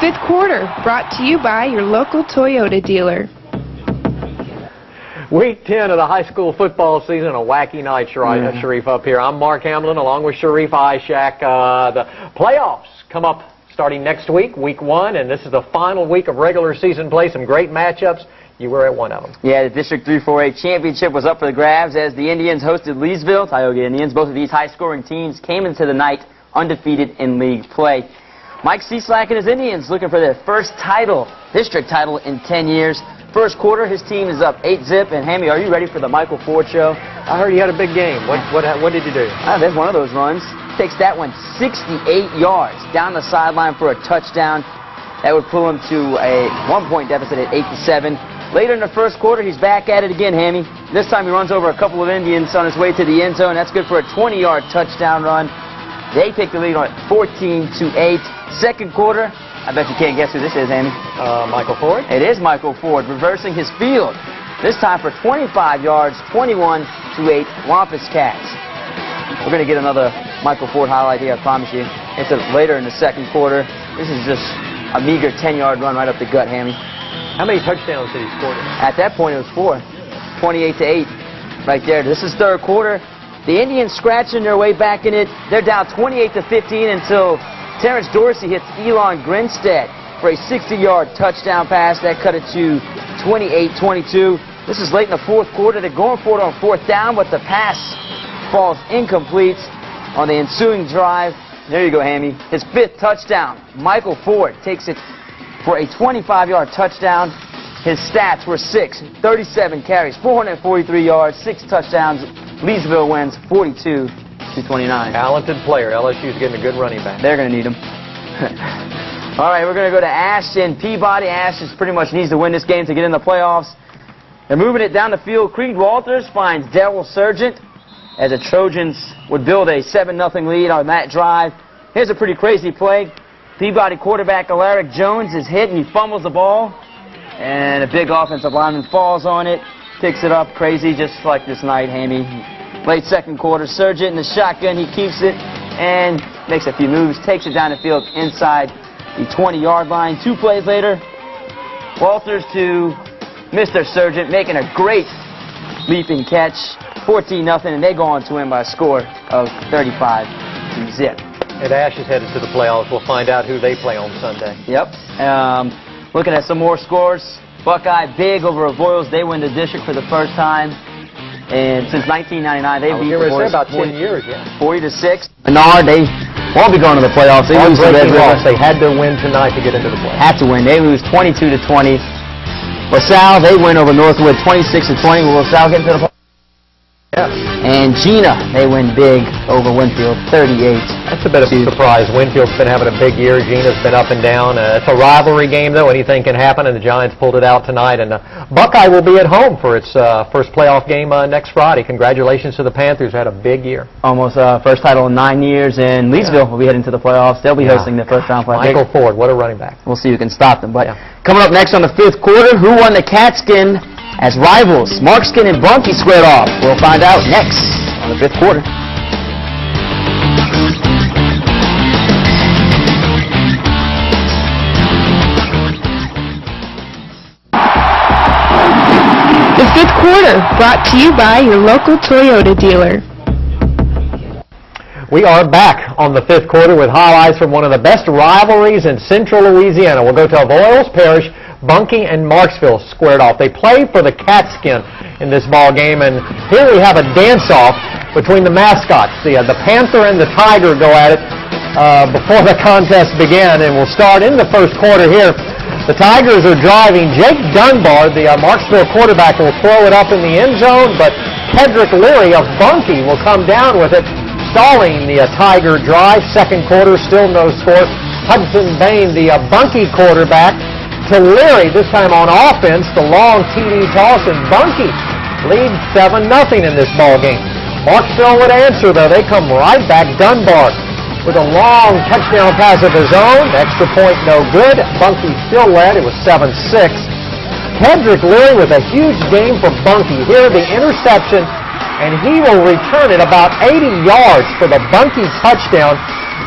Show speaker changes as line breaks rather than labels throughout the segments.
Fifth quarter, brought to you by your local Toyota dealer.
Week 10 of the high school football season, a wacky night, Sharif, up here. I'm Mark Hamlin, along with Sharif Ishak. The playoffs come up starting next week, week 1, and this is the final week of regular season play. Some great matchups. You were at one of them. Yeah, the District 3-4A championship was up for the grabs as the Indians hosted Leesville, Tioga Indians. Both of these high-scoring teams came into the night undefeated in league play. Mike Cieslak and his Indians looking for their first title, district title in 10 years. First quarter, his team is up 8-zip. And Hammy, are you ready for the Michael Ford show? I heard he had a big game. What did you do? There's one of those runs. Takes that one 68 yards down the sideline for a touchdown. That would pull him to a 1-point deficit at 8-7. Later in the first quarter, he's back at it again, Hammy. This time he runs over a couple of Indians on his way to the end zone. That's good for a 20-yard touchdown run. They take the lead on 14-8. Second quarter, I bet you can't guess who this is, Hammy. Michael Ford? It is Michael Ford, reversing his field. This time for 25 yards, 21-8, Wampus Cats. We're going to get another Michael Ford highlight here, I promise you. It's later in the second quarter. This is just a meager 10-yard run right up the gut, Hammy. How many touchdowns did he score? At that point, it was 4. 28-8 right there. This is third quarter. The Indians scratching their way back in it. They're down 28-15 until Terrence Dorsey hits Elon Grinstead for a 60-yard touchdown pass. That cut it to 28-22. This is late in the fourth quarter. They're going for it on fourth down, but the pass falls incomplete on the ensuing drive. There you go, Hammy. His 5th touchdown. Michael Ford takes it for a 25-yard touchdown. His stats were 6, 37 carries, 443 yards, 6 touchdowns. Leesville wins 42-29. Talented player. LSU's getting a good running back. They're going to need him. All right, we're going to go to Ashton Peabody. Ashton pretty much needs to win this game to get in the playoffs. They're moving it down the field. Creed Walters finds Darrell Sargent as the Trojans would build a 7-0 lead on that drive. Here's a pretty crazy play. Peabody quarterback Alaric Jones is hit and he fumbles the ball. And a big offensive lineman falls on it, picks it up. Crazy, just like this night, Hammy. Late second quarter, Sargent in the shotgun. He keeps it and makes a few moves, takes it down the field inside the 20-yard line. 2 plays later, Walters to Mr. Sargent, making a great leaping catch. 14-0, and they go on to win by a score of 35-zip. And Ash is headed to the playoffs. We'll find out who they play on Sunday. Yep. Looking at some more scores. Buckeye big over Avoyelles. They win the district for the first time. And since 1999, they beat the Avoyelles about 10 years, yeah. 40-6. Menard, they won't be going to the playoffs. They lose to Red River. They had to win tonight to get into the playoffs. Have to win. They lose 22-20. LaSalle, they win over Northwood 26-20. Will LaSalle get into the playoffs? Yeah. And Gina, they win big over Winfield, 38. That's a bit of a surprise. Winfield's been having a big year. Gina's been up and down. It's a rivalry game, though. Anything can happen, and the Giants pulled it out tonight. And Buckeye will be at home for its first playoff game next Friday. Congratulations to the Panthers. Had a big year. Almost first title in 9 years, and Leesville will be heading to the playoffs. They'll be hosting the first-round playoff. Michael Ford, what a running back. We'll see who can stop them. But coming up next on the 5th quarter, who won the Catskin as rivals? Markskin and Bunkie squared off. We'll find out next on the 5th quarter.
The 5th quarter, brought to you by your local Toyota dealer.
We are back on the 5th quarter with highlights from one of the best rivalries in central Louisiana. We'll go to Avoyelles Parish. Bunkie and Marksville squared off. They played for the Catskin in this ball game, and here we have a dance-off between the mascots. The Panther and the Tiger go at it before the contest began, and we'll start in the first quarter here. The Tigers are driving. Jake Dunbar, the Marksville quarterback, will throw it up in the end zone, but Kedrick Leary of Bunkie will come down with it, stalling the Tiger drive. Second quarter, still no score. Hudson Bain, the Bunkie quarterback, to Leary, this time on offense, the long TD toss, and Bunkie leads 7-0 in this ball game. Marksville would answer, though. They come right back. Dunbar with a long touchdown pass of his own. Extra point no good. Bunkie still led. It was 7-6. Kedrick Leary with a huge game for Bunkie. Here, the interception, and he will return it about 80 yards for the Bunkie touchdown.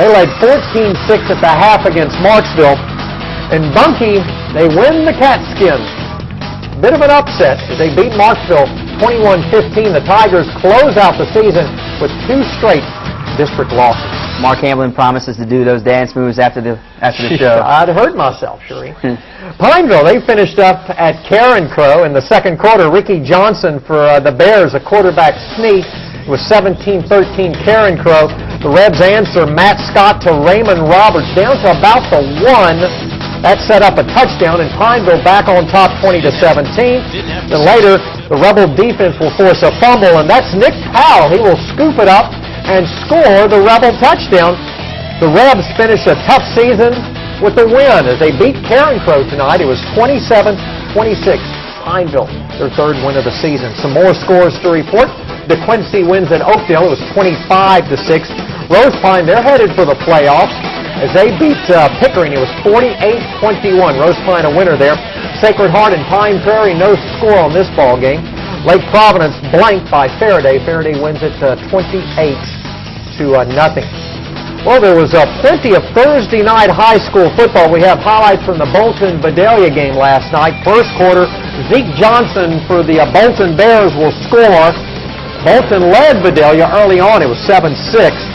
They led 14-6 at the half against Marksville. In Bunkie, they win the Catskins. Bit of an upset as they beat Marksville 21-15. The Tigers close out the season with 2 straight district losses.
Mark Hamlin promises to do those dance moves after the show.
I'd hurt myself, Sheree. Pineville, they finished up at Karen Crow in the second quarter. Ricky Johnson for the Bears, a quarterback sneak. It was 17-13 Karen Crow. The Rebs answer Matt Scott to Raymond Roberts down to about the 1. That set up a touchdown, and Pineville back on top 20-17. Then later, the Rebel defense will force a fumble, and that's Nick Powell. He will scoop it up and score the Rebel touchdown. The Rebs finish a tough season with the win as they beat Karen Crow tonight. It was 27-26. Pineville, their 3rd win of the season. Some more scores to report. DeQuincy wins at Oakdale. It was 25-6. Rose Pine, they're headed for the playoffs as they beat Pickering. It was 48-21. Rose Pine a winner there. Sacred Heart and Pine Prairie, no score on this ball game. Lake Providence blanked by Faraday. Faraday wins it 28-0. Well, there was plenty of Thursday night high school football. We have highlights from the Bolton-Vidalia game last night. First quarter, Zeke Johnson for the Bolton Bears will score. Bolton led Vidalia early on. It was 7-6.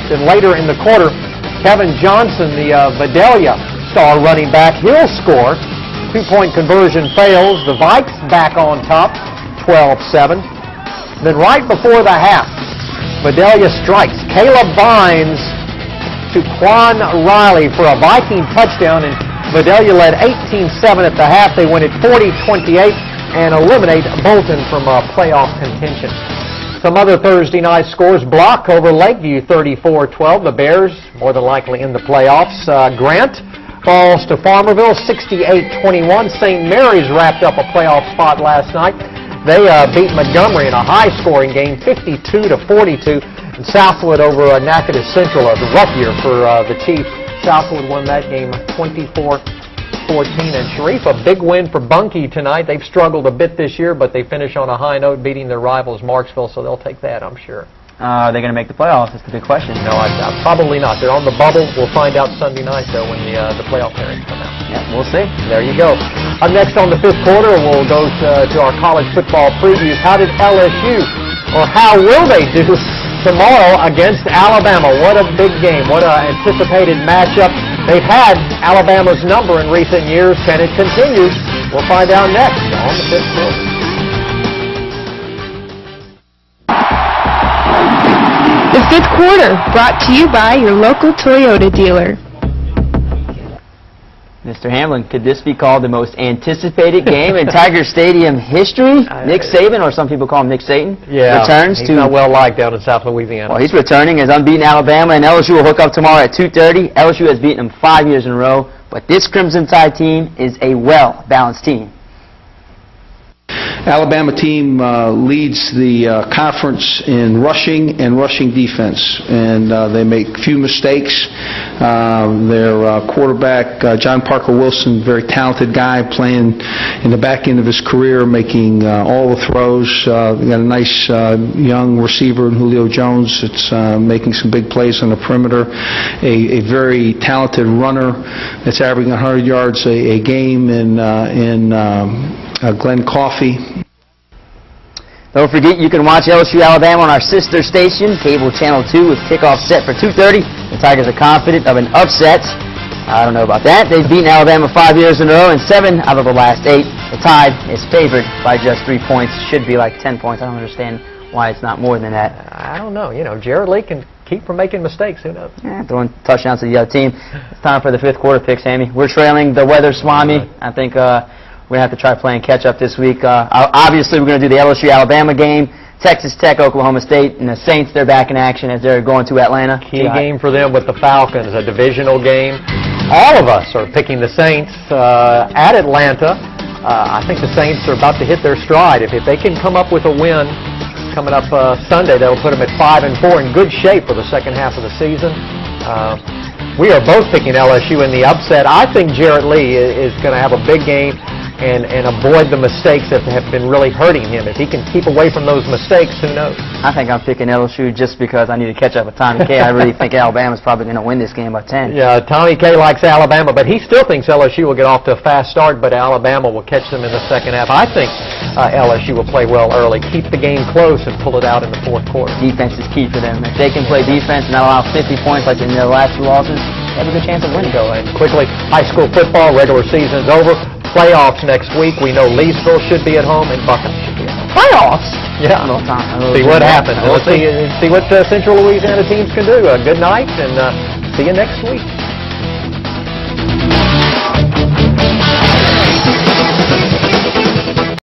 Then later in the quarter, Kevin Johnson, the Vidalia star running back, he'll score. 2-point conversion fails. The Vikes back on top, 12-7. Then right before the half, Vidalia strikes. Caleb Vines to Quan Riley for a Viking touchdown, and Vidalia led 18-7 at the half. They win it 40-28 and eliminate Bolton from playoff contention. Some other Thursday night scores. Block over Lakeview 34-12. The Bears more than likely in the playoffs. Grant falls to Farmerville 68-21. St. Mary's wrapped up a playoff spot last night. They beat Montgomery in a high-scoring game 52-42. And Southwood over Natchitoches Central, a rough year for the Chiefs. Southwood won that game 24-14. And Sharif, a big win for Bunkie tonight. They've struggled a bit this year, but they finish on a high note, beating their rivals Marksville, so they'll take that, I'm sure.
Are they going to make the playoffs? That's the big question.
No, probably not. They're on the bubble. We'll find out Sunday night, though, when the playoff pairings come out.
Yeah, we'll see.
There you go. Up next on the 5th quarter, we'll go to our college football previews. How did LSU, or how will they do tomorrow against Alabama? What a big game. What an anticipated matchup. They've had Alabama's number in recent years. Can it continue? We'll find out next on the 5th quarter.
The 5th quarter, brought to you by your local Toyota dealer.
Mr. Hamlin, could this be called the most anticipated game in Tiger Stadium history? Nick Saban, or some people call him Nick Satan, returns
he's
to...
not well liked down in South Louisiana.
Well, he's returning as unbeaten Alabama, and LSU will hook up tomorrow at 2:30. LSU has beaten them 5 years in a row, but this Crimson Tide team is a well-balanced team.
Alabama team leads the conference in rushing and rushing defense, and they make few mistakes. Their quarterback, John Parker Wilson, very talented guy, playing in the back end of his career, making all the throws. They got a nice young receiver in Julio Jones that's making some big plays on the perimeter. A very talented runner that's averaging 100 yards a game in Glenn Coffey.
Don't forget, you can watch LSU Alabama on our sister station, Cable Channel 2, with kickoff set for 2:30. The Tigers are confident of an upset. I don't know about that. They've beaten Alabama 5 years in a row and 7 out of the last 8. The Tide is favored by just 3 points. Should be like 10 points. I don't understand why it's not more than that.
I don't know. You know, Jared Lee can keep from making mistakes. Who knows?
Yeah, throwing touchdowns to the other team. It's time for the 5th quarter pick, Sammy. We're trailing. The weather's swami. I think... we're going to have to try playing catch-up this week. Obviously, we're going to do the LSU-Alabama game, Texas Tech, Oklahoma State, and the Saints, they're back in action as they're going to Atlanta.
Key game for them with the Falcons, a divisional game. All of us are picking the Saints at Atlanta. I think the Saints are about to hit their stride. If they can come up with a win coming up Sunday, that'll put them at 5-4 in good shape for the second half of the season. We are both picking LSU in the upset. I think Jarrett Lee is going to have a big game. and avoid the mistakes that have been really hurting him. If he can keep away from those mistakes, who knows?
I think I'm picking LSU just because I need to catch up with Tommy K. I really think Alabama's probably going to win this game by 10.
Yeah, Tommy K likes Alabama, but he still thinks LSU will get off to a fast start, but Alabama will catch them in the second half. I think LSU will play well early, keep the game close, and pull it out in the fourth quarter.
Defense is key for them. If they can play defense and not allow 50 points like in their last 2 losses, they have a good chance of winning.
Go ahead. Quickly, high school football, regular season is over. Playoffs next week. We know Leesville should be at home and Buckner should be at home.
Playoffs?
Yeah. See what happens. Let's see what Central Louisiana teams can do. Good night, and see you next week.